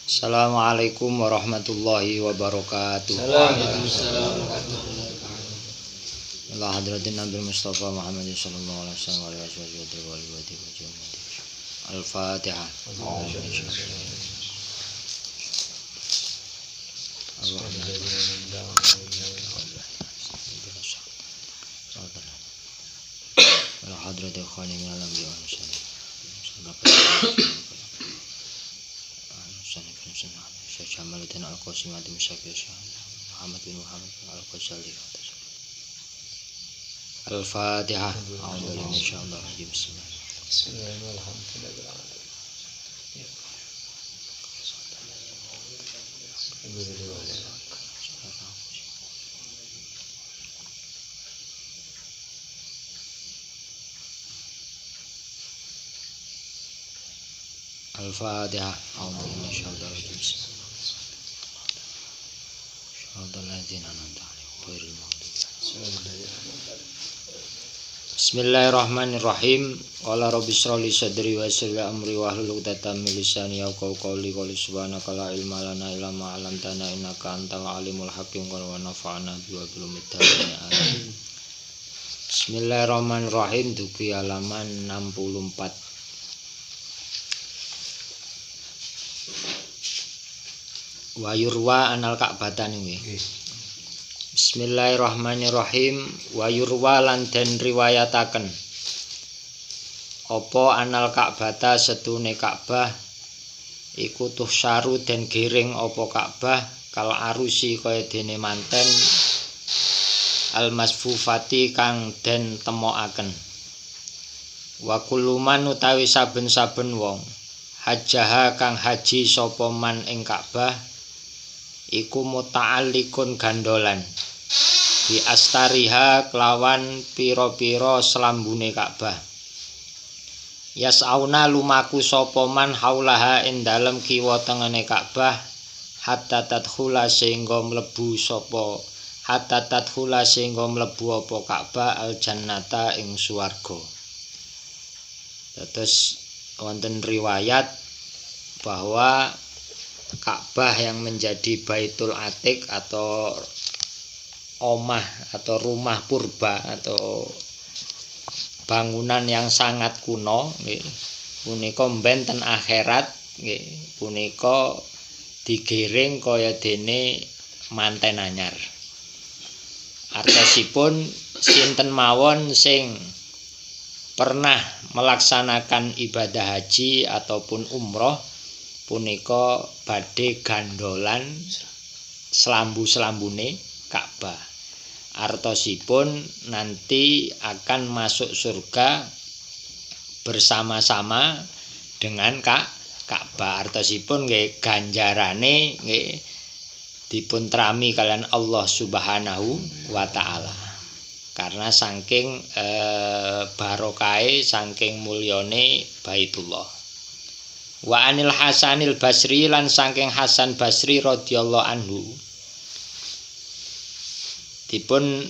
Assalamualaikum warahmatullahi wabarakatuh. Waalaikumsalam. Allah hadratin Nabi Mustafa Muhammad sallallahu alaihi wasallam wa alihi wasallam. Al-Fatihah. Allah hadratin khani min al-anbiya wa sallam. Syekh Jamaluddin Al-Qasim Musafir Muhammad bin Muhammad Al-Ghazali. Al-Fatihah. A'udzubillahi minasyaitonir rajim. Al-Fatihah. A'udzubillahi minasyaitonir rajim. Bismillahirrahmanirrahim. Qala rabbi shrah li sadri wa yassir li amri wahlul 'uqdatam min lisani yafqahu qawli. Subhanaka la ilma lana illa ma 'allamtana innaka antal alimul hakim. Wa nafa'na bi wa bil mutaqin. Bismillahirrahmanirrahim. Duki halaman 64. Wa yurwa anal Ka'batan iki. Bismillahirrahmanirrahim. Wa yurwa lan den riwayataken apa anal Ka'bata setune Ka'bah iku tuhsaru den giring apa Ka'bah kal arusi kaya dene manten al masfufati kang den temokaken. Wa kulluman utawi saben-saben wong hajaha kang haji sapa man ing Ka'bah iku muta'alliqun gandolan bi astariha kelawan pira-pira selambune Ka'bah. Yas'auna lumaku sapa man haulaha ing dalem kiwa tengene Ka'bah hatta tadkhula sehingga mlebu apa Ka'bah al jannata ing swarga. Terus wonten riwayat bahwa Ka'bah yang menjadi Baitul Atiq atau omah atau rumah purba atau bangunan yang sangat kuno nggih punika benten akhirat nggih punika digiring kaya dene manten anyar. Artosipun sinten mawon sing pernah melaksanakan ibadah haji ataupun umroh punika badhe gandolan selambu-selambune Ka'bah. Artosipun nanti akan masuk surga bersama-sama dengan Ka'bah. Artosipun nggih ganjarane nggih dipun trami kalian Allah Subhanahu wa taala. Karena saking barokahe saking mulyane Baitullah. Wa anil Hasanil Basri lan saking Hasan Basri radhiyallahu anhu dipun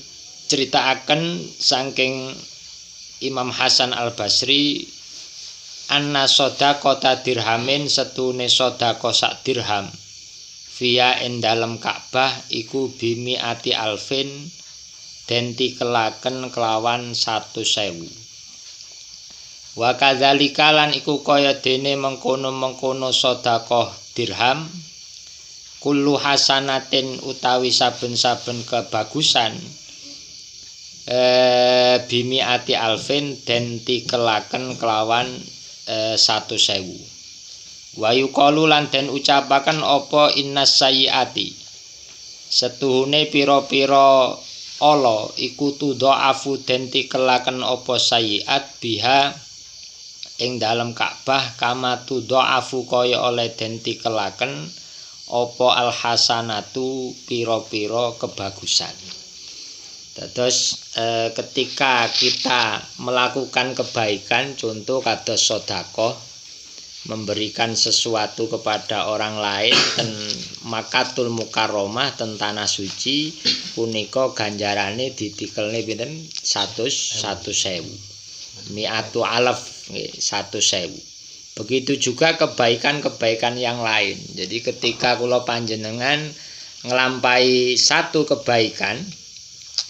critakaken saking Imam Hasan Al Basri anna shadaqata dirhamin setune sedekah sak dirham via ing dalem Ka'bah iku bimiati alfin den tikelaken kelawan 100.000. Wa kadzalika lan iku kaya dene mengkono-mengkono sedekah dirham kullu hasanatin utawi saben-saben kebagusan bimiati alfin den tikelaken kelawan 100.000. Wa yuqalu lan den ucapaken apa innas sayyiati setuhune pira-pira ala iku tudha'afu den tikelaken apa sayyiat biha ing dalam Ka'bah kama tudha'afu kaya oleh den tikelaken apa al hasanatu pira-pira kebagusan. Terus ketika kita melakukan kebaikan contoh kados sedekah memberikan sesuatu kepada orang lain ten Makatul Mukarramah ten tanah suci punika ganjarane ditikelne pinten 100.000 mi'atu alaf 100.000 Begitu juga kebaikan-kebaikan yang lain. Jadi ketika kula panjenengan nglampahi satu kebaikan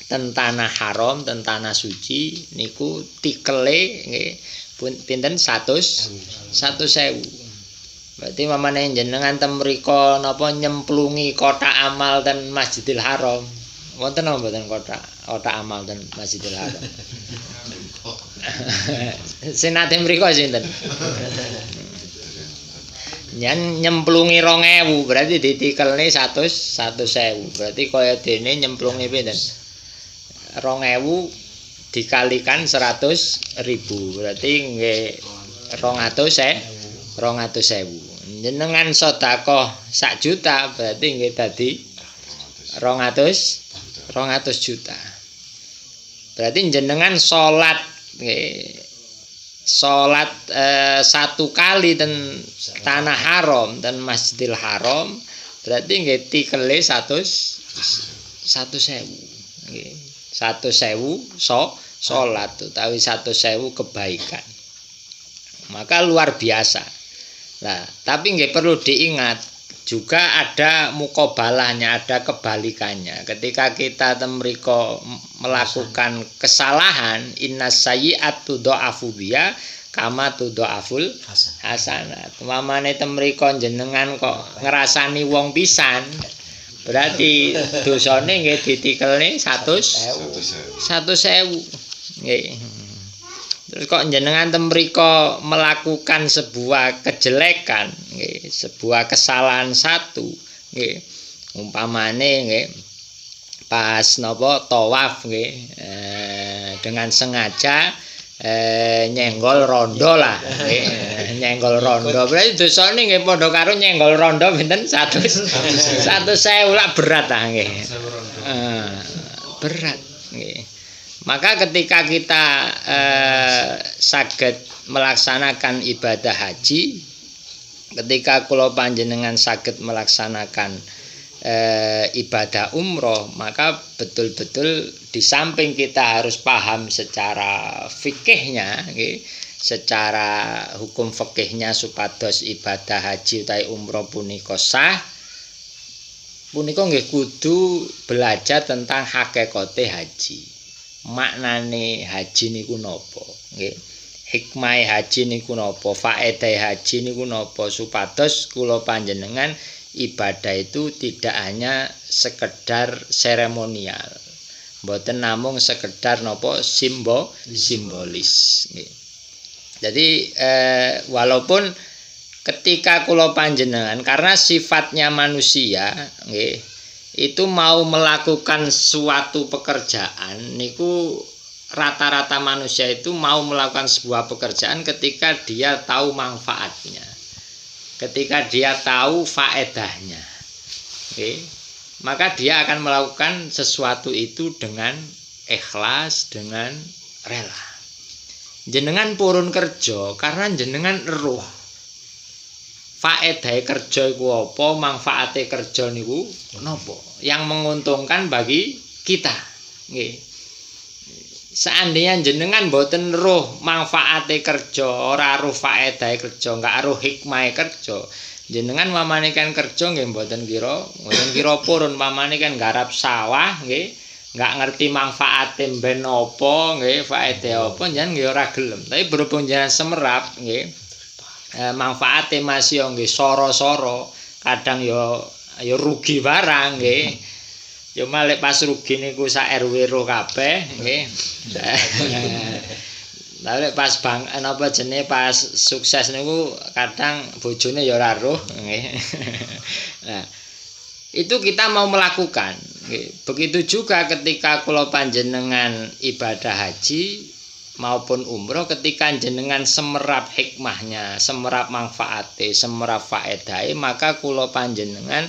ten tanah haram, ten tanah suci niku tikele nggih pinten 100.000. Berarti mamane jenengan ten mriko napa nyemplungi kotak amal ten Masjidil Haram. Wonten napa mboten kotak amal ten Masjidil Haram? Senate mriko sinten? Nyemplungi 2000 berarti ditikelne 100.000. Berarti kaya dene nyemplungi pinten? 2000 dikalikan 100.000 berarti nggih 200.000. Jenengan sedekah 1 juta berarti nggih dadi 200 juta. Berarti jenengan salat satu kali ten tanah haram dan Masjidil Haram berarti nggih tikele 100.000 nggih 100.000 salat utawi 100.000 kebaikan. Maka luar biasa. Nah, tapi nggih perlu diingat juga ada mukobalahnya, ada kebalikannya. Ketika kita temriko melakukan kesalahan, innas sayyi'atu dha'afu biya kama tudha'aful hasanat. Mamane temriko jenengan kok ngrasani wong pisan, berarti dosane nggih ditikelne 100.000. Nggih. Terus kok jenengan temriko melakukan sebuah kejelekan, nggih, sebuah kesalahan satu, nggih. Umpamane nggih pas napa tawaf nggih dengan sengaja nyenggol rondo lah, nggih. Nyenggol rondo. Berarti dosane nggih padha karo nyenggol rondo pinten 100.000 lah berat ah nggih. Berat nggih. Maka ketika kita saged melaksanakan ibadah haji, ketika kula panjenengan saged melaksanakan ibadah umroh, maka betul-betul di samping kita harus paham secara fikihnya, secara hukum fikihnya supados ibadah haji utawi umroh punika sah, punika nggih kudu belajar tentang hakikate haji. Maknane haji niku napa nggih, hikmah haji niku napa, faedah haji niku napa, supados kula panjenengan ibadah itu tidak hanya sekedar seremonial, mboten namung sekedar napa simbolis nggih. Jadi walaupun ketika kula panjenengan karena sifatnya manusia nggih itu mau melakukan suatu pekerjaan niku rata-rata manusia itu mau melakukan sebuah pekerjaan ketika dia tahu manfaatnya, ketika dia tahu faedahnya, maka dia akan melakukan sesuatu itu dengan ikhlas, dengan rela. Jenengan purun kerja karena jenengan eruh faedahe kerja iku apa, manfaate kerja niku napa yang menguntungkan bagi kita nggih. Seandainya jenengan mboten roh manfaate kerja, ora roh faedahe kerja, enggak roh hikmahe kerja, jenengan mamane kan kerja nggih mboten kira purun, mamane kan garap sawah nggih, enggak ngerti manfaate ben apa nggih, faedahe apa jenengan nggih ora gelem. Tapi berhubung jenengan semerap nggih manfaate masih nggih soro-soro, kadang ya rugi barang nggih. Ya malih pas rugi niku sak RW roh kabeh nggih. Lah pas napa jenenge pas sukses niku kadang bojone ya ora roh nggih. Nah, itu kita mau melakukan nggih. Begitu juga ketika kula panjenengan ibadah haji maupun umroh, ketika jenengan semerap hikmahnya, semerap manfaate, semerap faedahe, maka kula panjenengan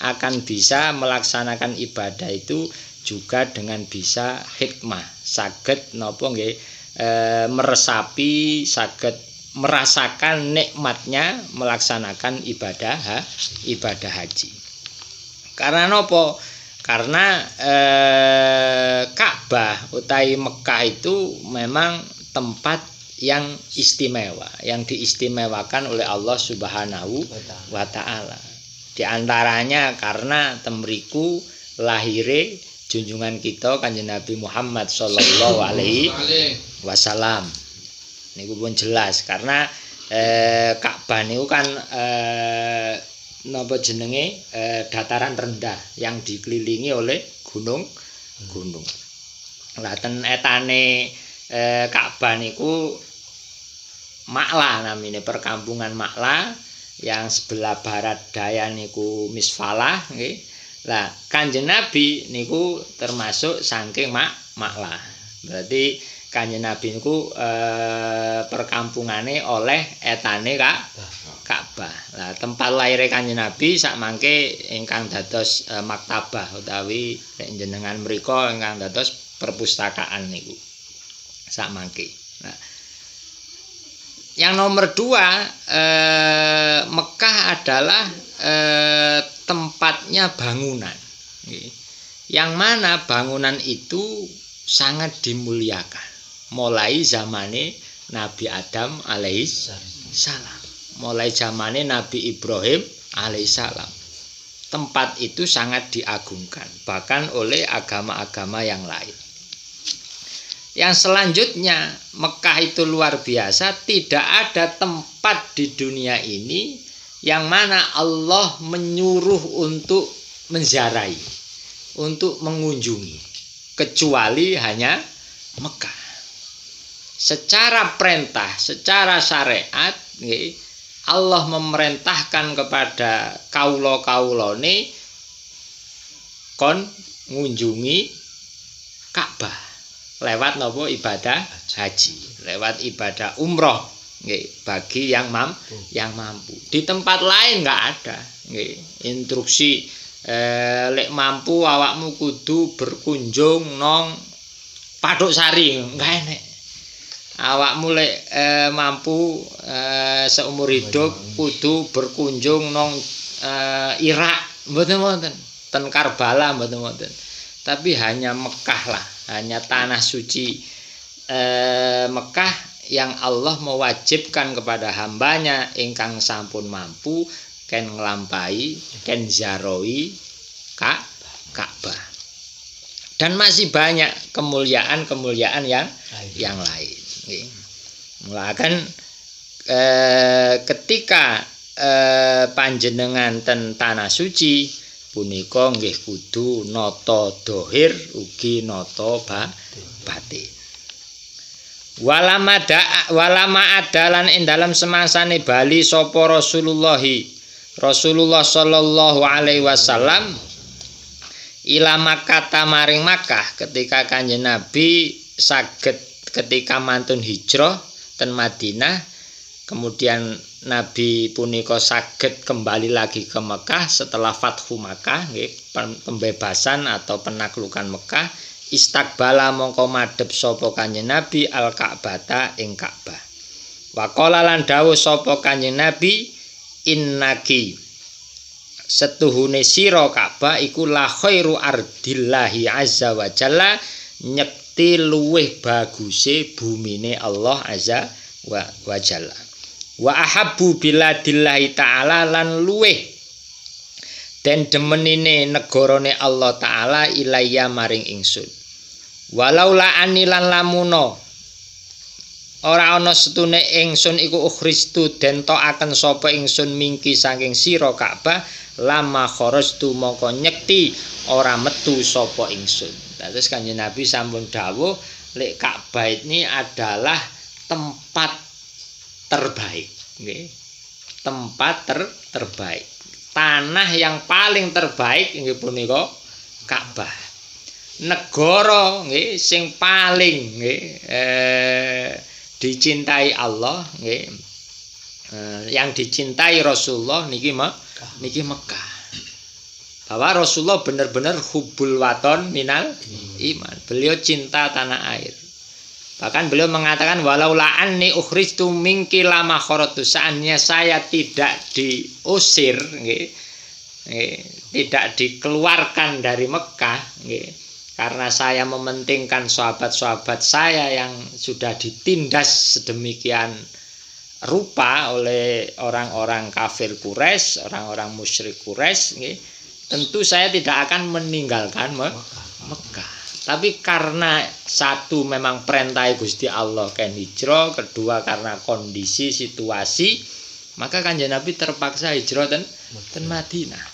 akan bisa melaksanakan ibadah itu juga dengan bisa hikmah, saged napa nggih meresapi, saged merasakan nikmatnya melaksanakan ibadah haji. Karena napa? Karena Ka'bah utawi Mekah itu memang tempat yang istimewa, yang diistimewakan oleh Allah Subhanahu wa taala. Di antaranya karena temriku lahire junjungan kita Kanjeng Nabi Muhammad sallallahu alaihi wasallam. Niku pun jelas karena Ka'bah niku kan napa jenenge dataran rendah yang dikelilingi oleh gunung-gunung. Lah ten etane Ka'bah niku Makla namine perkampungan Makla yang sebelah barat daya niku Misfalah nggih. Lah Kanjeng Nabi niku termasuk saking Makla. Berarti Kanjeng Nabi niku perkampungane oleh etane Ka'bah. Lah tempat lahir Kanjeng Nabi sakmangke ingkang dados maktabah utawi jenengan mriku ingkang dados perpustakaan niku. Sakmangke. Nah, yang nomor 2 Mekah adalah tempatnya bangunan. Yang mana bangunan itu sangat dimuliakan. Mulai zamane Nabi Adam alaihissalam, mulai zamane Nabi Ibrahim alaihissalam. Tempat itu sangat diagungkan bahkan oleh agama-agama yang lain. Yang selanjutnya Mekah itu luar biasa, tidak ada tempat di dunia ini yang mana Allah menyuruh untuk menziarahi, untuk mengunjungi, kecuali hanya Mekah. Secara perintah, secara syariat, Allah memerintahkan kepada kaulo-kaulone kon ngunjungi Ka'bah lewat nopo ibadah haji, lewat ibadah umroh bagi yang mampu. Di tempat lain nggak ada instruksi lek mampu awakmu kudu berkunjung nong Paduk Sari, nggak enek. Awakmu lek mampu seumur hidup kudu berkunjung nong Irak, mboten-mboten. Ten Karbala mboten-mboten. Tapi hanya Mekah lah, hanya tanah suci Mekah yang Allah mewajibkan kepada hambanya ingkang sampun mampu ken nglampahi, ken ziarahi Ka'bah. Dan masih banyak kemuliaan-kemuliaan yang lain. Mulakan ketika panjenengan ten tanah suci punika nggih kudu nata dohir ugi nata batin. Walama adalan ing dalam semangsane bali sapa Rasulullah sallallahu alaihi wasallam ila Makkah maring Makkah ketika Kanjeng Nabi saged ketika mantun hijrah ten Madinah. Kemudian Nabi punika saged kembali lagi ke Mekah setelah Fathu Makkah, pembebasan atau penaklukan Mekah. Istiqbala mongko madhep sapa Kanjeng Nabi al-Ka'bata ing Ka'bah. Wa qala lan dawuh sapa Kanjeng Nabi, innaki setuhune sira Ka'bah iku la khairu ardillahi azza wa jalla, nyekti luweh baguse bumine Allah azza wa jalla. Wa ahabbu biladillahi ta'ala lan luweh den demenine negarane Allah taala ilayya maring ingsun. Walaula anilan lamuno ora ana setune ingsun iku ukhristu den tokaken sapa ingsun mingki saking sira Ka'bah lama kharajtu mongko nyekti ora metu sapa ingsun. Terus Kanjeng Nabi sampun dawuh lek Ka'bah ini adalah tempat terbaik, tempat terbaik, tanah yang paling terbaik nggih punika Ka'bah. Negara nggih sing paling dicintai Allah nggih, yang dicintai Rasulullah niki Mekah. Bahwa Rasulullah benar-benar hubbul waton minal iman. Beliau cinta tanah air. Bahkan beliau mengatakan walau la'anni ukhristu minki lama kharatu, seandainya saya tidak diusir, tidak dikeluarkan dari Mekah, Karena saya mementingkan sahabat-sahabat saya yang sudah ditindas sedemikian rupa oleh orang-orang kafir Quraisy, orang-orang musyrik Quraisy, tentu saya tidak akan meninggalkan Mekah. Tapi karena satu memang perintah Gusti Allah kan hijrah, kedua karena kondisi situasi, maka Kanjeng Nabi terpaksa hijrah dan Madinah.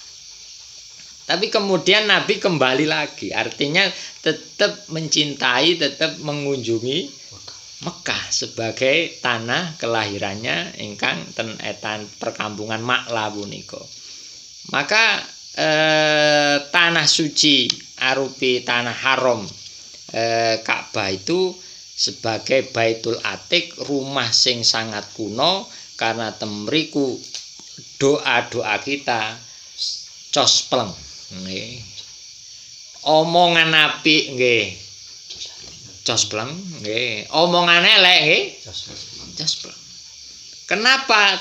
Tapi kemudian Nabi kembali lagi, artinya tetap mencintai, tetap mengunjungi Mekah sebagai tanah kelahirannya ingkang ten etan perkampungan Makla punika. Maka tanah suci arupi tanah haram Ka'bah itu sebagai Baitul Atiq, rumah sing sangat kuno, karena temriku doa-doa kita cospleng nggih. Omongan apik nggih cospleng nggih, omongan elek nggih cospleng. Kenapa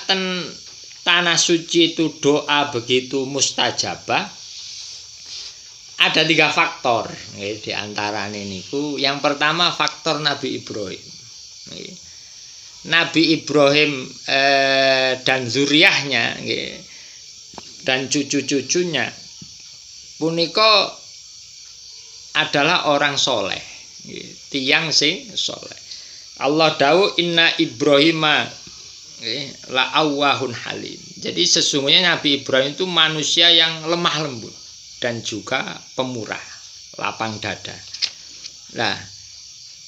tanah suci itu doa begitu mustajabah? Ada 3 faktor nggih di antarane niku. Yang pertama faktor Nabi Ibrahim. Nggih. Nabi Ibrahim dan zuriyahnya nggih, dan cucu-cucunya punika adalah orang soleh, tiang sing soleh. Allah dawuh inna Ibrahima la awwahun halim. Jadi sesungguhnya Nabi Ibrahim itu manusia yang lemah lembut dan juga pemurah, lapang dada. Nah,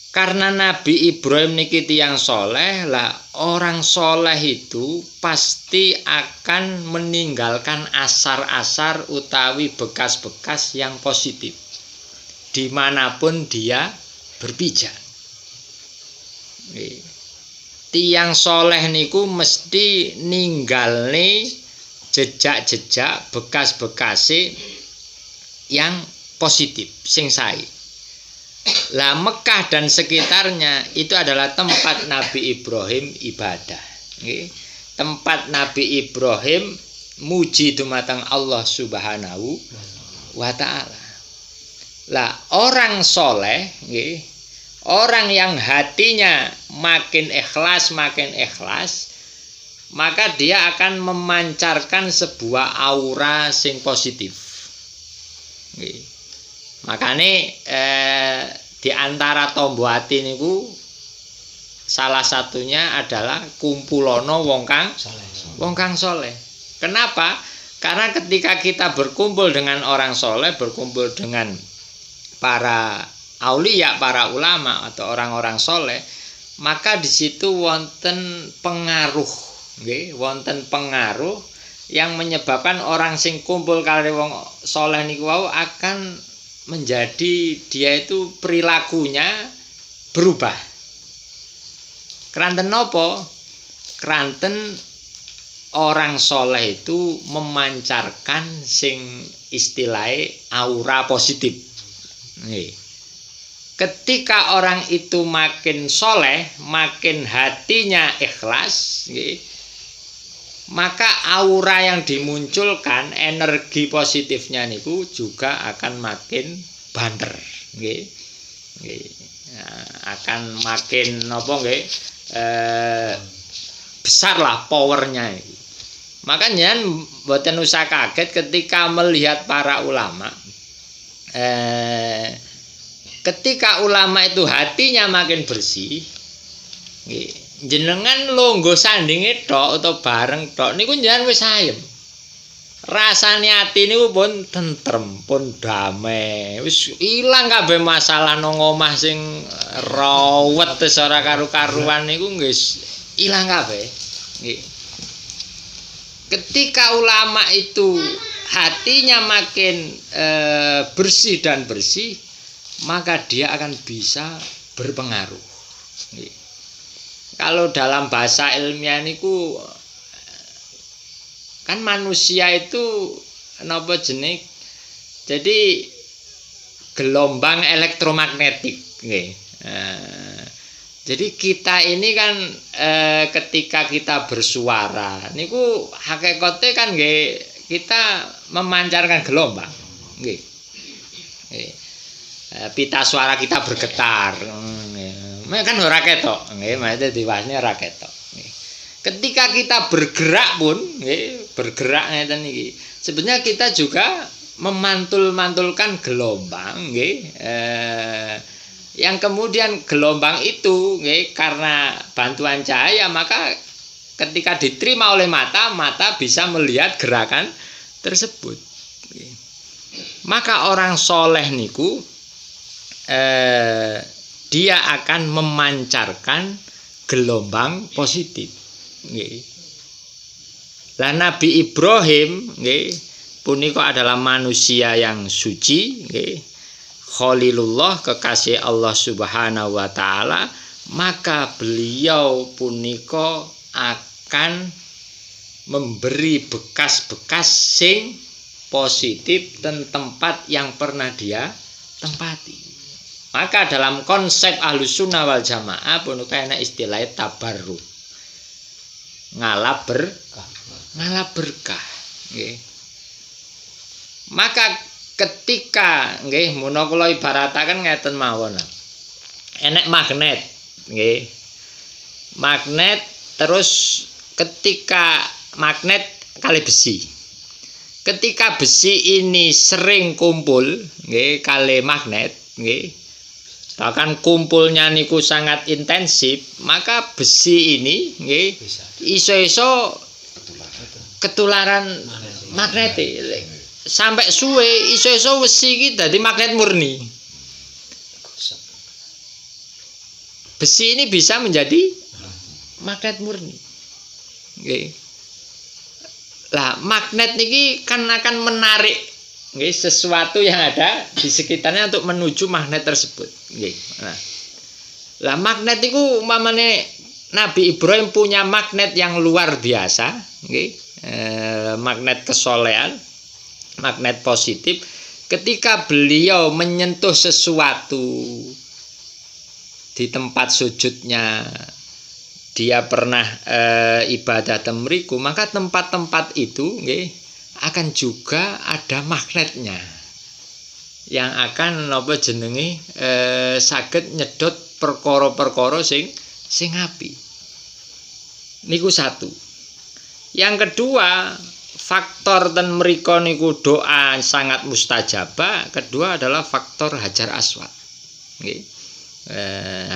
karena Nabi Ibrahim niki tiyang soleh, lah orang soleh itu pasti akan meninggalkan asar-asar utawi bekas-bekas yang positif dimanapun dia berpijak. Tiyang soleh niku mesti ninggalne jejak-jejak bekas-bekase yang positif, sing sae. Lah Mekah dan sekitarnya itu adalah tempat Nabi Ibrahim ibadah. Tempat Nabi Ibrahim muji dumateng Allah Subhanahu wa ta'ala. Lah orang soleh, orang yang hatinya makin ikhlas, maka dia akan memancarkan sebuah aura sing positif. Makanya di antara tombo ati niku salah satunya adalah kumpulono wong kang soleh. Kenapa? Karena ketika kita berkumpul dengan orang soleh, berkumpul dengan para aulia, para ulama atau orang-orang soleh, maka di situ wonten pengaruh, wonten pengaruh yang menyebabkan orang sing kumpul kali wong soleh niku wau akan menjadi dia itu perilakunya berubah. Kranten nopo? Kranten orang soleh itu memancarkan sing istilahnya aura positif. Ketika orang itu makin soleh, makin hatinya ikhlas, maka aura yang dimunculkan, energi positifnya niku juga akan makin banter, akan makin besar lah powernya. Makanya mboten usah kaget ketika melihat para ulama, ketika ulama itu hatinya makin bersih, jenengan longgo sandinge tok atau bareng tok niku jenengan wis ayem. Rasane ati niku pun tentrem, pun damai. Wis ilang kabeh masalah nang omah sing rawet wis ora karu-karuan niku wis ilang kabeh. Nggih. Ketika ulama itu hatinya makin bersih dan bersih, maka dia akan bisa berpengaruh. Nggih. Kalau dalam bahasa ilmiah niku kan manusia itu napa jenis, jadi gelombang elektromagnetik, jadi kita ini kan ketika kita bersuara niku hakikate kan kita memancarkan gelombang, pita suara kita bergetar. Kan ora ketok, nggih, maksudnya diwasne ora ketok. Ketika kita bergerak pun, nggih, bergerak ngeten iki. Sebenarnya kita juga memantul-mantulkan gelombang, nggih. Yang kemudian gelombang itu, nggih, karena bantuan cahaya maka ketika diterima oleh mata, mata bisa melihat gerakan tersebut. Maka orang soleh niku dia akan memancarkan gelombang positif. Nggih. Lah Nabi Ibrahim nggih punika adalah manusia yang suci, nggih. Khalilullah, kekasih Allah Subhanahu wa taala, maka beliau punika akan memberi bekas-bekas sing positif dan tempat yang pernah dia tempati. Maka dalam konsep Ahlussunnah wal Jamaah punika ana istilah tabarruk. Ngalap berkah, nggih. Maka ketika nggih menawa kula ibarataken ngeten mawon. Enek magnet, nggih. Magnet terus ketika magnet kali besi. Ketika besi ini sering kumpul nggih kali magnet, nggih. Bahkan kumpulnya niku sangat intensif, maka besi ini nggih iso-iso ketularan magnet. Sampai suwe iso-iso besi iki dadi magnet murni. Besi ini bisa menjadi magnet murni. Nggih. Lah magnet niki kan akan menarik nggih sesuatu yang ada di sekitarnya untuk menuju magnet tersebut. Nggih. Nah. Lah magnet niku umpamane Nabi Ibrahim punya magnet yang luar biasa, nggih. Magnet kesolehan, magnet positif. Ketika beliau menyentuh sesuatu di tempat sujudnya, dia pernah ibadah temriku, maka tempat-tempat itu nggih akan juga ada magnetnya yang akan napa jenenge saged nyedot perkara-perkara sing apik. Niku satu. Yang kedua, faktor ten mriko niku doa sangat mustajabah. Kedua adalah faktor Hajar Aswad. Nggih.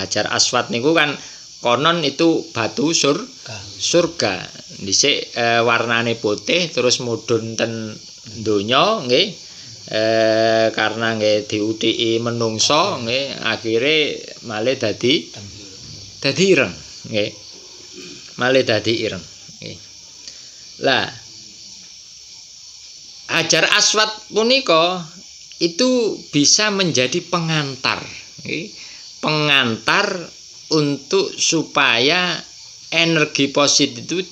Hajar Aswad niku kan konon itu batu surga. Dhisik warnane putih terus mudhun ten donya nggih. Karena nggih diuthiki menungso nggih akhire malih dadi ireng nggih. Malih dadi ireng nggih. Lah Hajar Aswad punika itu bisa menjadi pengantar nggih. Pengantar untuk supaya energi positif itu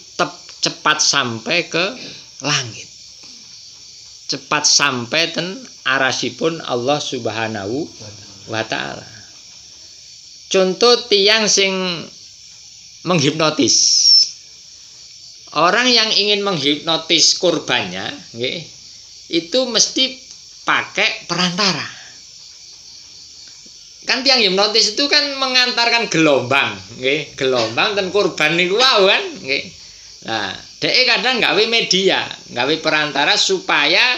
cepat sampai ke langit. Cepat sampai ten arasipun Allah Subhanahu wa taala. Contoh tiang sing menghipnotis. Orang yang ingin menghipnotis korbannya, nggih, itu mesti pakai perantara. Kan tiang hipnotis itu kan mengantarkan gelombang, nggih, gelombang ten korban niku wau kan, nggih. Nah, dhek kadang gawe media, gawe perantara supaya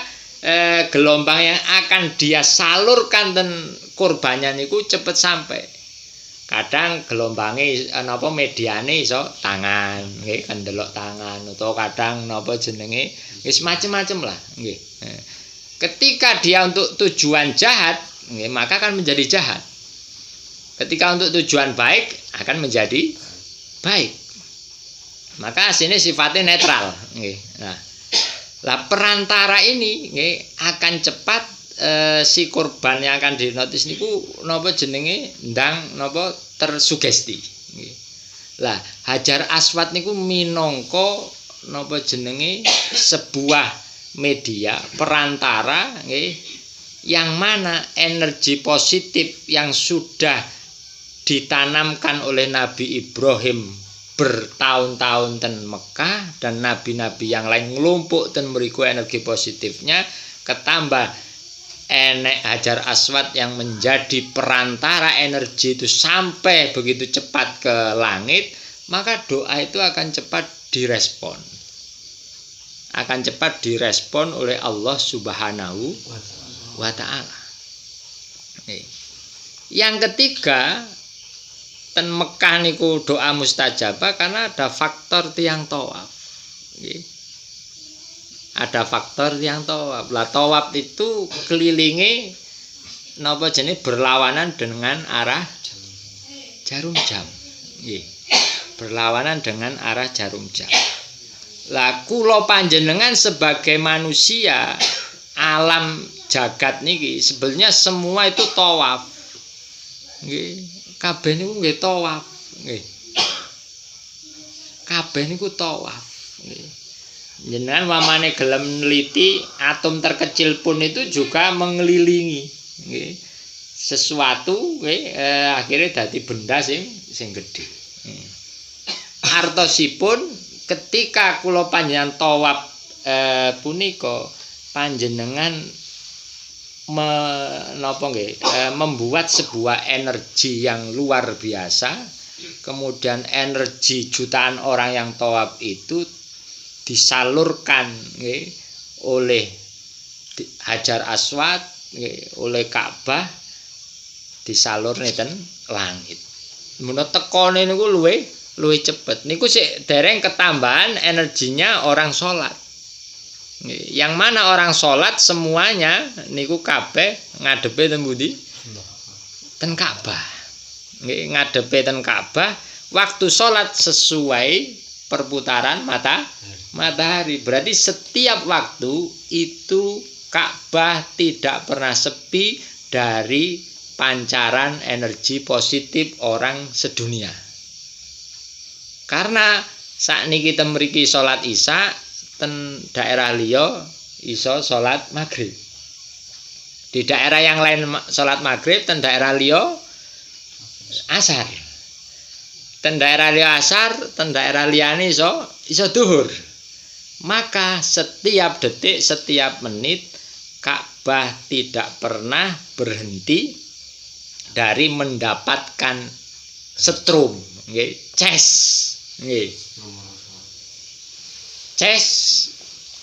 gelombang yang akan dia salurkan ten korbannya niku cepet sampai. Kadang gelombange napa mediane iso tangan, nggih, kan delok tangan utawa kadang napa jenenge wis macem-macem lah, nggih. Ketika dia untuk tujuan jahat, nggih, maka akan menjadi jahat. Ketika untuk tujuan baik akan menjadi baik. Maka aslinya sifatnya netral, nggih. Nah, lah perantara ini nggih akan cepat si korban yang akan dihipnotis niku napa jenenge ndang napa tersugesti nggih. Lah Hajar Aswad niku minangka napa jenenge sebuah media perantara nggih yang mana energi positif yang sudah ditanamkan oleh Nabi Ibrahim bertahun-tahun ten Mekah dan nabi-nabi yang lain ngelumpuk ten mriku energi positifnya ketambah enek Hajar Aswad yang menjadi perantara energi itu sampai begitu cepat ke langit, maka doa itu akan cepat direspon. Akan cepat direspon oleh Allah Subhanahu wa ta'ala. Yang ketiga, ten Mekah niku doa mustajabah karena ada faktor tiang tawaf. Ada faktor tiang tawaf. Lah tawaf itu kelilingi napa jenenge berlawanan dengan arah jarum jam. Nggih. Berlawanan dengan arah jarum jam. Lah kula panjenengan sebagai manusia alam jagat niki sebenarnya semua itu tawaf. Nggih, kabeh niku nggih tawaf, nggih. Kabeh niku tawaf, nggih. Jenengan wamane gelem neliti atom terkecil pun itu juga mengelilingi, nggih. Sesuatu nggih akhirnya dadi benda sing gedhe. Artosipun ketika kula panjenengan tawaf punika panjenengan membuat sebuah energi yang luar biasa, kemudian energi jutaan orang yang tawaf itu disalurkan oleh Hajar Aswad, oleh Ka'bah, disalur neten langit. Menurut tekone niku luwih cepet. Niku sik dereng ketambahan energinya orang sholat. Yang mana orang sholat semuanya niku kabeh ngadepe ten pundi? Ten Ka'bah. Ngadepe ten Ka'bah, waktu sholat sesuai perputaran matahari. Berarti setiap waktu itu Ka'bah tidak pernah sepi dari pancaran energi positif orang sedunia. Karena sakniki kita mriki sholat Isya ten daerah liya iso sholat maghrib. Di daerah yang lain sholat maghrib, ten daerah liya asar. Ten daerah liya asar, ten daerah liyane iso duhur. Maka setiap detik, setiap menit Ka'bah tidak pernah berhenti dari mendapatkan setrum, nggih, ces, nggih. Ces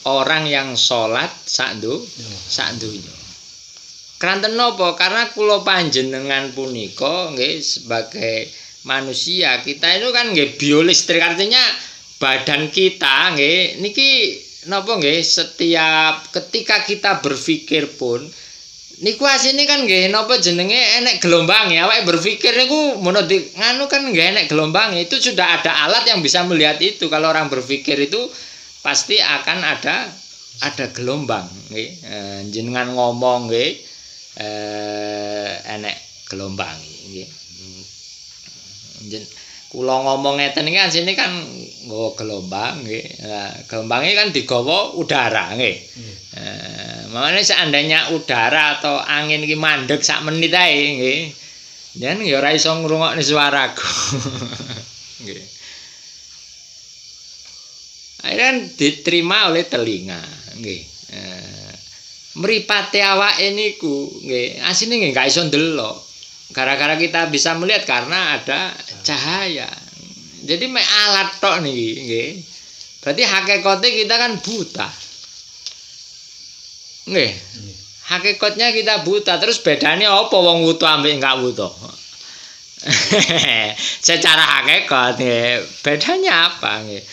orang yang sholat sak donya. Kranten napa? Karena kula panjenengan punika nggih sebagai manusia, kita itu kan nggih biolistrik, artinya badan kita nggih niki napa nggih setiap ketika kita berpikir pun niku asine kan nggih napa jenenge enek gelombang ya. Awake berpikir niku mono nganu kan nggih enek gelombang. Itu sudah ada alat yang bisa melihat itu. Kalau orang berpikir itu pasti akan ada gelombang nggih. Jenengan ngomong nggih enek gelombang nggih. Kula ngomong ngeten iki asine kan nggawa gelombang nggih. Nah, gelombange kan digawa udara nggih. Makanya seandainya udara atau angin iki mandek sak menit ae nggih. Yen ya ora iso ngrungokne suaraku. Nggih. Akhirnya diterima oleh telinga nggih. Mripate awake niku nggih, asine nggih gak iso ndelok. Gara-gara kita bisa melihat karena ada cahaya. Jadi mek alat tok niki nggih. Berarti hakikate kita kan buta. Nggih. Hakikatnya kita buta. Terus bedanya apa wong wuta ambek enggak wuta? Secara hakikat nggih, bedanya apa nggih?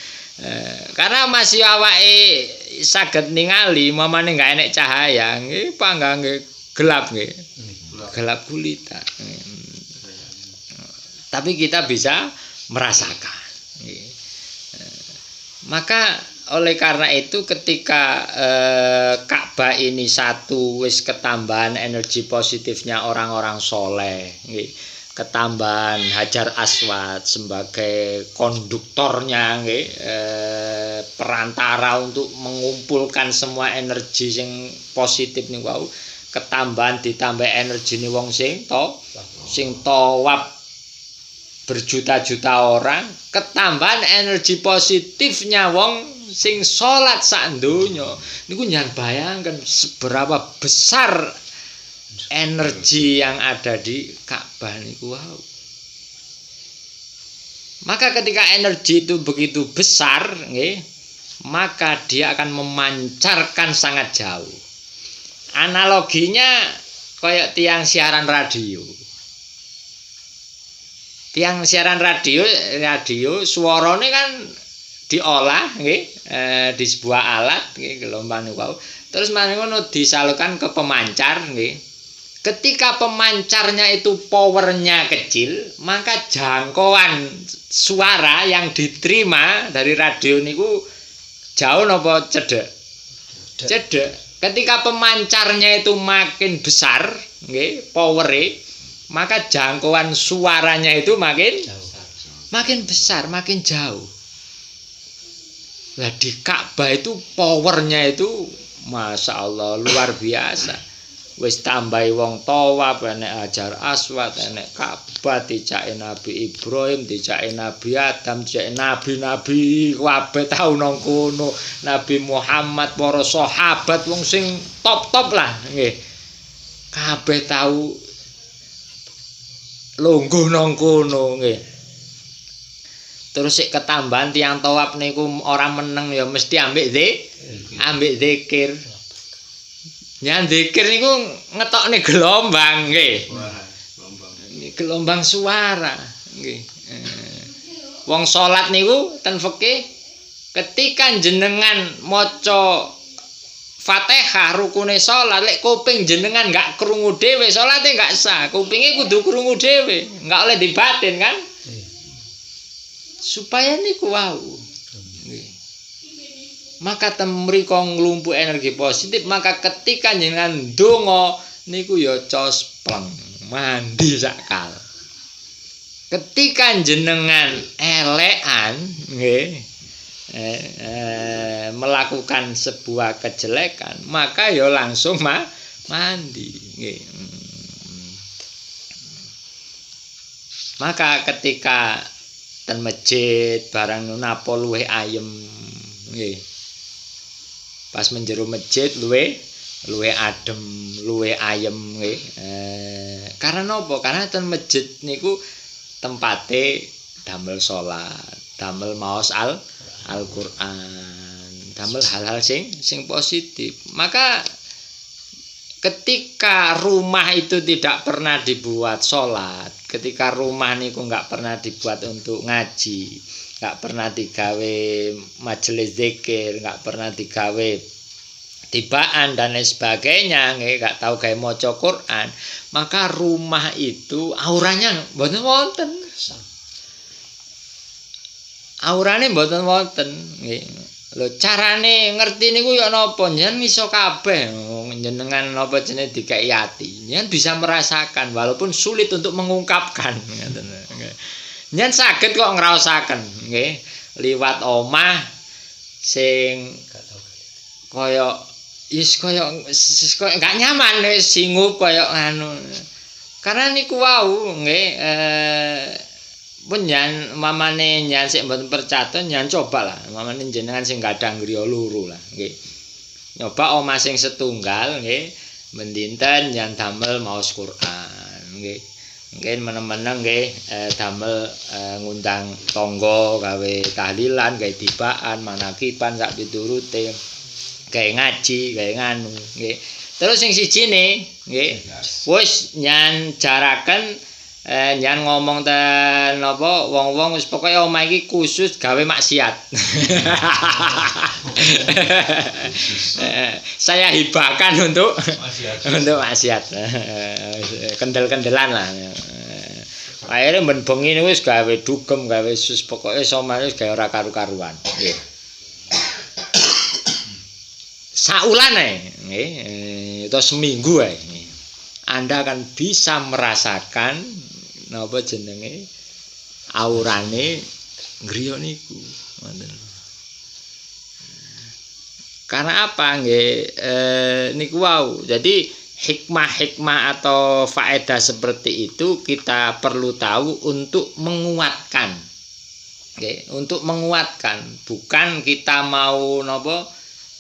Karena masih awake saged ningali mamane enggak enek cahaya nggih, pangga nggih gelap nggih. Gelap gulita. Tapi kita bisa merasakan. Maka oleh karena itu ketika Ka'bah ini satu wis ketambahan energi positifnya orang-orang soleh, ketambahan Hajar Aswad sebagai konduktornya, perantara untuk mengumpulkan semua energi yang positif nih, wow. Ketambahan ditambah energi nih wong sing tawaf berjuta-juta orang, ketambahan energi positifnya wong sing salat sak donya. Niku njan bayangkan seberapa besar energi yang ada di Ka'bah niku wow. Maka ketika energi itu begitu besar, nggih, maka dia akan memancarkan sangat jauh. Analoginya kayak tiang siaran radio. Tiang siaran radio suarane kan diolah nggih, di sebuah alat nggih gelombang niku. Terus ngono disalurkan ke pemancar nggih. Ketika pemancarnya itu powernya kecil, maka jangkauan suara yang diterima dari radio niku jauh napa cedek? Cedek. Ketika pemancarnya itu makin besar, nggih, powere, maka jangkauan suaranya itu makin besar, makin jauh. Lah di Ka'bah itu powernya itu Masya Allah luar biasa. Wis tambahi wong tawaf, enek Hajar Aswad, enek Ka'bah, dicake Nabi Ibrahim, dicake Nabi Adam, dicake nabi-nabi kabeh tau nang kono. Nabi Muhammad, para sahabat wong sing top-top lah nggih. Kabeh tau lungguh nang kono nggih. Terus sik ketambahan tiyang tawaf niku orang meneng ya mesti ambek zikir. Nyan zikir niku ngetokne gelombang nggih. Gelombang suara nggih. Wong salat niku ten fikih ketika jenengan maca Fatihah rukune salat lek kuping jenengan enggak krungu dhewe salate enggak sah. Kupinge kudu krungu dhewe, enggak oleh dibatin kan? Supaya niku wau. Maka temriko nglumpuh energi positif, maka ketika jenengan donga niku ya cospleng mandi sakal. Ketika jenengan elekan nggih melakukan sebuah kejelekan, maka ya langsung mandi nggih. Maka ketika ten masjid barang napa luwih ayem nggih. Pas menjero masjid luwih adem, luwih ayem nggih. Karena napa? Karena ten masjid niku tempate damel salat, damel maos Al-Qur'an, damel hal-hal sing positif. Maka ketika rumah itu tidak pernah dibuat salat, ketika rumah niku enggak pernah dibuat untuk ngaji, enggak pernah digawe majelis zikir, enggak pernah digawe tibaan dan lain sebagainya, enggak tahu gawe maca Quran, maka rumah itu auranya mboten wonten. Aurane mboten wonten nggih. Lho carane ngerti niku ya napa? Jenengan iso kabeh jenengan napa jenenge dikai ati. Jenengan bisa merasakan walaupun sulit untuk mengungkapkan ngoten. Jenengan saged kok ngraosaken nggih liwat omah sing kaya gak nyaman wis singup kaya anu. Karena niku wau nggih pun jan mamane jan sik mboten percaya jan coba lah mamane jenengan sing gadang griya loro lah nggih. Nyoba omah sing setunggal nggih mendinten jan damel maos Quran nggih. Mungkin meneng-meneng nggih damel ngundang tangga gawe tahlilan, gawe tibaan, manakiban sak piturute. Gawe ngaji, gawe nganu nggih. Terus sing sijine nggih wis nyan jaraken nyan ngomong ten napa wong-wong wis pokoke omah iki khusus gawe maksiat. Saya hibahkan untuk maksiat. Kendel-kendelan lah. Akhire ben bengi niku wis gawe dugem, gawe sus pokoke omah wis gawe ora karu-karuan. Nggih. Saulan ae nggih atau seminggu ae. Anda akan bisa merasakan napa jenenge aurane griya niku ngoten. Karena apa nggih niku wau. Jadi hikmah-hikmah atau faedah seperti itu kita perlu tahu untuk menguatkan. Nggih, untuk menguatkan, bukan kita mau napa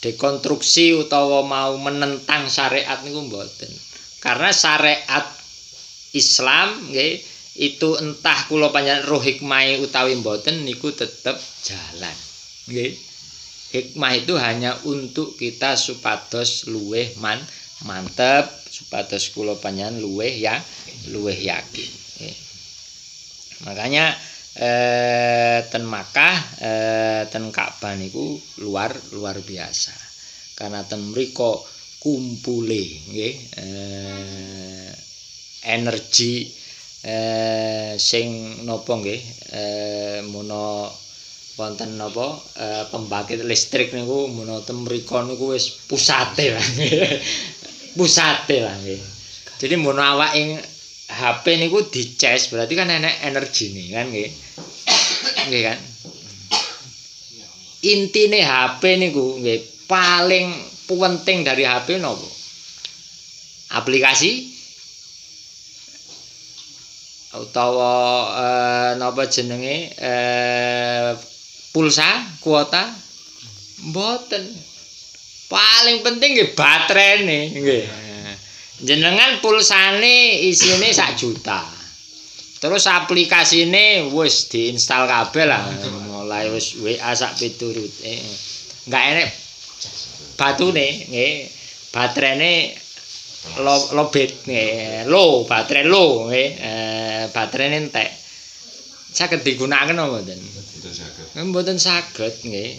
dekonstruksi utawa mau menentang syariat niku mboten. Karena syariat Islam nggih itu entah kula panjenengan roh hikmah utawi mboten niku tetep jalan. Nggih. Hikmah itu hanya untuk kita supados luweh mantep, supados kula panjenengan luweh yakin. Makanya ten Makkah ten Ka'bah niku luar biasa. Karena ten mriko kumpule nggih energi sing napa nggih muna wonten napa pembangkit listrik niku muna ten mriko niku wis pusate lah. Pusate lah nggih. Jadi muna awake HP niku dicas berarti kan enek energine kan nggih. Nggih kan? Intine HP niku nggih paling penting dari HP napa? Aplikasi utawa napa jenenge pulsa, kuota mboten. Paling penting nggih baterene nggih. Jenengan pulsane isine 1 juta. Terus aplikasine wis diinstal kabeh lah, mulai wis WA sak piturute. Enggak enek batune nggih. Baterene lobet nggih, baterai nggih. Baterene entek. Saged digunakan apa mboten? Mboten saged nggih.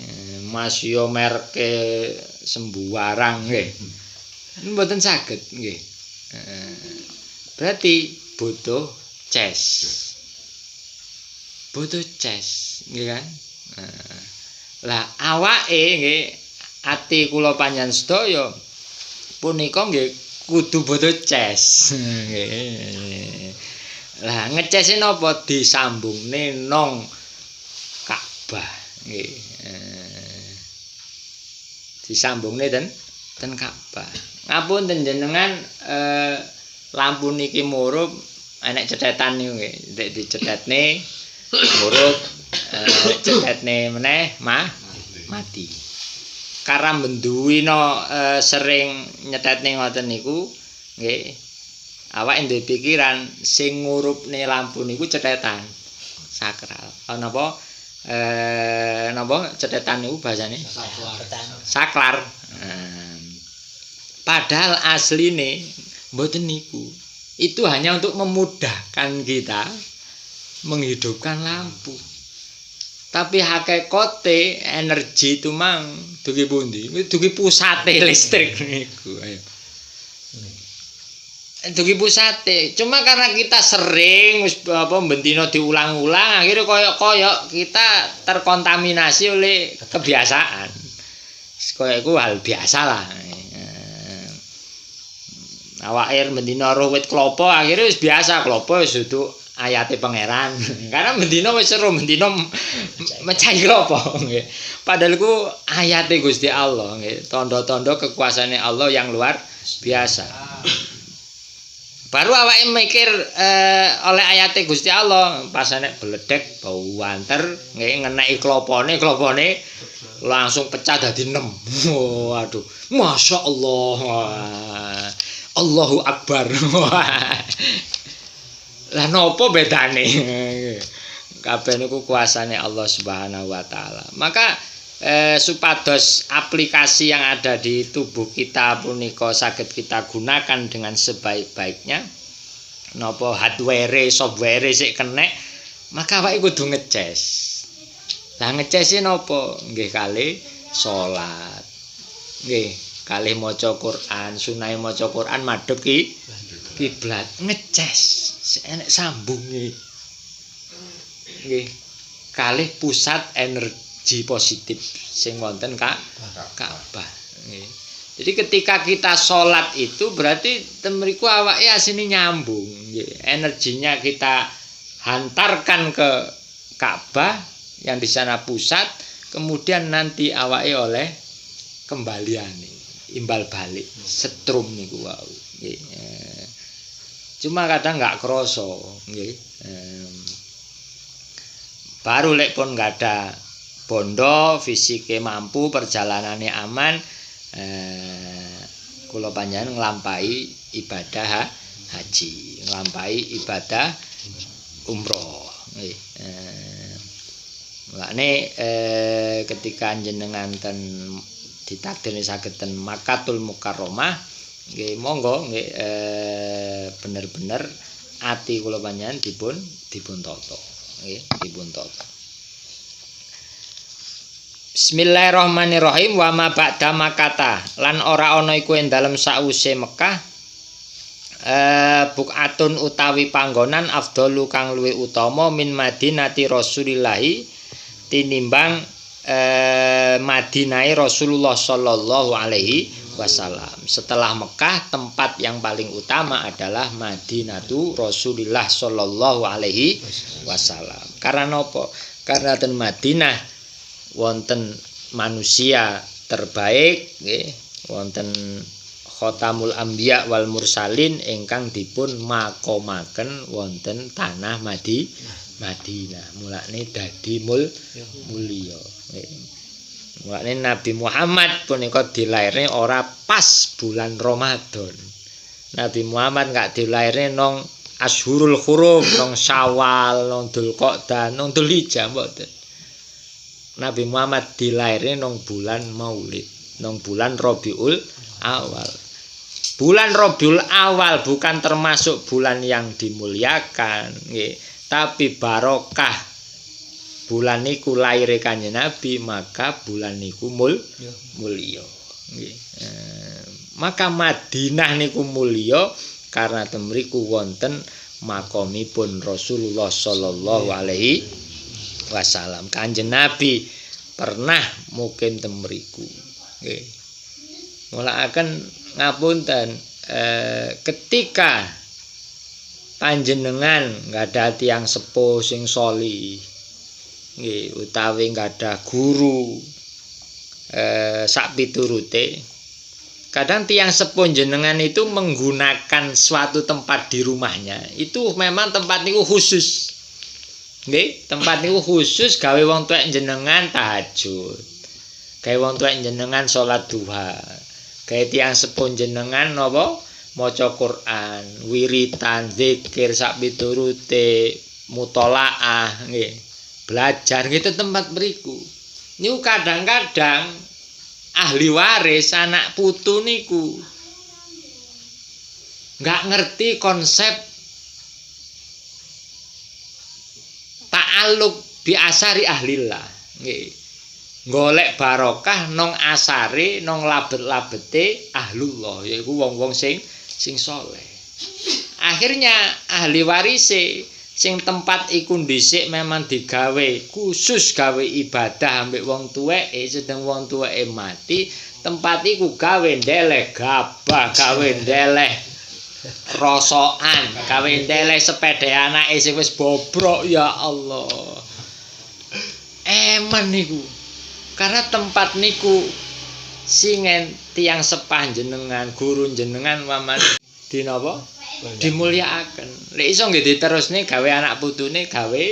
Mas yo merke sembarang nggih. Mboten saged nggih. Berarti butuh cas. Butuh cas, nggih kan? Lah awake nggih ati kula panjenengan sedaya punika nggih kudu butuh cas. Nggih. Lah ngecese napa disambungne nang Ka'bah nggih. Disambungne ten Ka'bah. Ngapunten jenengan lampu niki murup enek cethetan niku nggih. Nek dicethetne murup cethetne meneh mati. Karena menduwina sering nyethetne ngoten niku nggih. Awake duwe pikiran sing ngurupne lampu niku cethetan sakral. Napa cethetan niku bahasane? Saklar. Padahal asline mboten niku. Itu hanya untuk memudahkan kita menghidupkan lampu. Tapi hakikate energi itu mang dugi pundi? Dugi pusate listrik niku. Ayo. Dugi pusate. Cuma karena kita sering wis bendina diulang-ulang akhirnya koyok kita terkontaminasi oleh kebiasaan. Koyok iku hal biasa lah. Awake bendina roh wit klapa akhirnya wis biasa klapa wis duduk ayate pangeran. Karena bendina wis seru bendina mecahi klapa nggih. Padahal iku ayate Gusti Allah nggih, tanda-tanda kekuasaane Allah yang luar biasa. Baru awake mikir oleh ayate Gusti Allah pas nek bledek bau wanter nggih ngeneki klapane langsung pecah dadi 6. Waduh, Masya Allah. Allahu Akbar. Lah napa bedane? Kabeh niku kuasane Allah Subhanahu wa taala. Maka supados aplikasi yang ada di tubuh kita punika saged kita gunakan dengan sebaik-baiknya. Napa hardware, software sik kenek, maka awake kudu ngeces. Lah ngecese napa? Nggih kalih salat. Nggih kalih maca Quran, sunah maca Quran madhep kiblat, ngeces enek sambunge. Nggih. Kalih pusat energi positif sing wonten Ka'bah. Nggih. Jadi ketika kita sholat itu berarti temriku awake asine nyambung, nggih. Energinya kita hantarkan ke Ka'bah yang di sana pusat, kemudian nanti awake oleh kembaliane. Imbal balik setrum niku wau nggih. Cuma kadang enggak krasa nggih. Baru lek pun enggak ada bondo, fisiknya mampu, perjalanannya aman, kula panjenengan nglampahi ibadah haji, nglampahi ibadah umroh. Nggih. Mulane ketika jenengan ten ditakdirne saged ten Makkatul Mukarramah nggih monggo nggih bener-bener ati kula panjenengan dipun tata. Nggih, dipun tata. Bismillahirrahmanirrahim wa ma ba'da Makkah lan ora ana iku ing dalem sause Mekah bukatun utawi panggonan afdalu kang luwih utama min Madinati Rasulillah tinimbang Madinah Rasulullah sallallahu alaihi wasallam. Setelah Mekah tempat yang paling utama adalah Madinatu Rasulillah sallallahu alaihi wasallam. Karena apa? Karena ten Madinah wonten manusia terbaik nggih, wonten Khotamul Anbiya wal Mursalin ingkang dipun makomaken wonten tanah Madinah. Mulane dadi mulya. Mulane Nabi Muhammad punika dilairne ora pas bulan Ramadan. Nabi Muhammad gak dilairne nang Ashurul Hurum, nang Syawal, nang Dzulqa'dah, nang Dzulhijjah mboten. Nabi Muhammad dilairne nang bulan Maulid, nang bulan Rabiul Awal. Bulan Rabiul Awal bukan termasuk bulan yang dimuliakan, nggih, tapi barokah bulan niku laire Kanjeng Nabi, maka bulan niku mulya. Nggih. Maka Madinah niku mulya karena temriku wonten makomipun Rasulullah sallallahu alaihi wasallam. Kanjeng Nabi pernah mukim temriku. Nggih. Mulaaken ngapunten ketika panjenengan nggadha tiyang sepuh sing sholih nggih utawi nggadha guru sak piturute, kadang tiyang sepuh jenengan itu menggunakan suatu tempat di rumahnya itu memang tempat niku khusus. Nggih, tempat niku khusus gawe wong tuwek jenengan tahajud. Gawe wong tuwek jenengan salat duha. Gawe tiyang sepuh jenengan napa maca Quran, wiritan, zikir sak piturute, mutolaah nggih. Belajar gitu tempat beriku. Niku kadang-kadang ahli waris anak putu niku nggak ngerti konsep ta'alluq bi asari ahlillah nggih. Golek barokah nong asare nong labet-labete ahlullah yaiku wong-wong sing saleh. Akhirnya ahli warise sing tempat iku dhisik memang digawe khusus gawe ibadah ambek wong tuweke, sedeng wong tuweke mati, tempat iku gawe ndeleh gabah, gawe ndeleh rosokan, gawe ndeleh sepeda anake sing wis bobrok, ya Allah. Eman niku. Karena tempat niku singen tiang sepah jenengan, guru jenengan waman di napa? Dimulyakaken. Lek iso nggih diterusne gawe anak putune gawe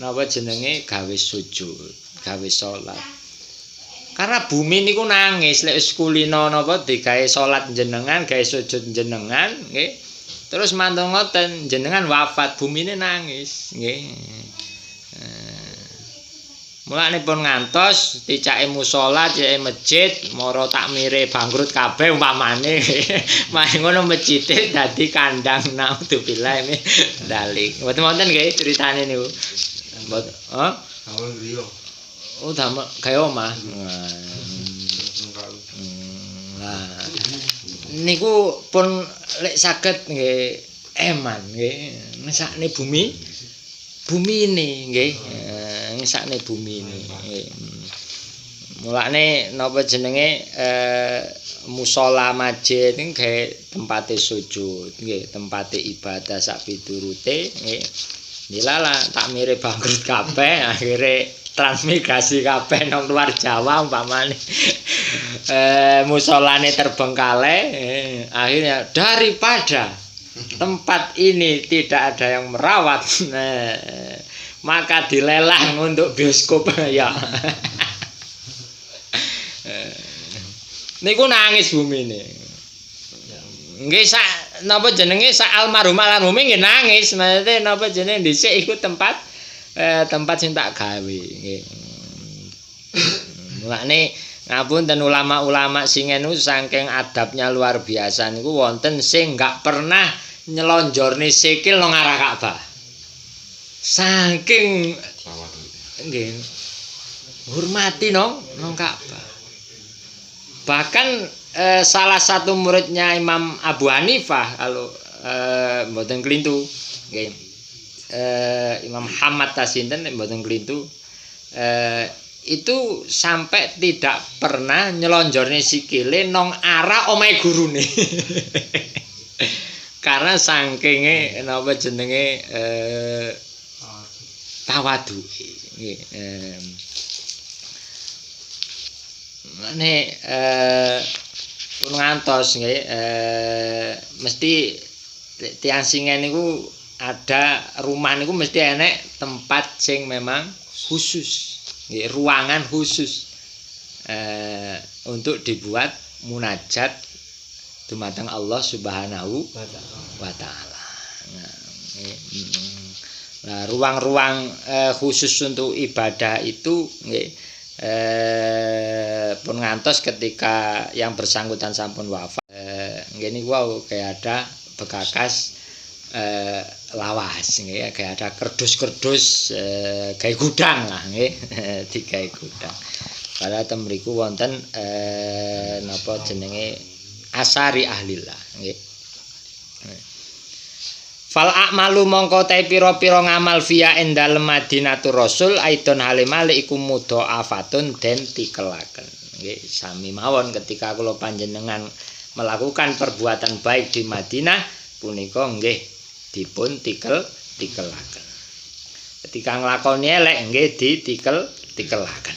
napa jenenge gawe sujud, gawe salat. Karena bumi niku nangis lek wis kulino napa digawe salat jenengan, gawe sujud jenengan nggih. Terus mantun ngoten jenengan wafat bumine nangis nggih. Mulane pun ngantos dicake musala, dicake masjid, mara takmire bangkrut kabeh umpamane. Mah ngono masjide dadi kandang naudzubillah dalik. Mboten wonten nggih critane niku. Mboten, heh? Awal griya. Oh, damel gawe omah. Nah. Niku pun lek saged nggih eman nggih ngesakne bumi ini nggih. Ngesakne bumi ini. Mulane napa jenenge musala masjid niku gawe tempate sujud nggih, tempate ibadah sak piturute nggih. Dilala takmire bangkrut kabeh akhire transmigrasi kabeh nang luar Jawa umpamane. Musolane terbengkalai akhirnya daripada tempat ini tidak ada yang merawat maka dilelang untuk bioskop ya. Niku nangis bumi ini. nggih sak napa jenenge sak almarhume nggih nangis. Maksudnya napa jenenge dhisik iku tempat sing tak gawe nggih. Mulane ngapunten ulama-ulama sing enu saking adabnya luar biasa niku wonten sing enggak pernah nyelonjorne sikil nang arah Ka'bah. Saking nggih hormati nang Ka'bah. Bahkan salah satu muridnya Imam Abu Hanifah kalau mboten klintu nggih. Imam Hamad Tasinten mboten klintu itu sampai tidak pernah nyelonjorne sikile nang arah omahe gurune. Karena sakinge napa jenenge tawaduke nggih. Pun ngantos nggih mesti tiyang singen niku ada rumah niku mesti enek tempat sing memang khusus nggih, ruangan khusus untuk dibuat munajat dumateng Allah Subhanahu wa taala. Nah, ruang-ruang khusus untuk ibadah itu nggih pun ngantos ketika yang bersangkutan sampun wafat nggih niku wau kayak ada bekakas lawas nggih kayak ada kerdus-kerdus gawe gudang lah nggih digawe gudang. Padahal ten mriku wonten napa jenenge asari ahlillah nggih. Fal a'malu mongko te pira-pira ngamal via ing dalem Madinatur Rasul aidon halimale iku mudha'afatun den tikelaken. Nggih, sami mawon ketika kula panjenengan melakukan perbuatan baik di Madinah punika nggih dipun tikelaken. Ketika nglakoni elek nggih tikelaken.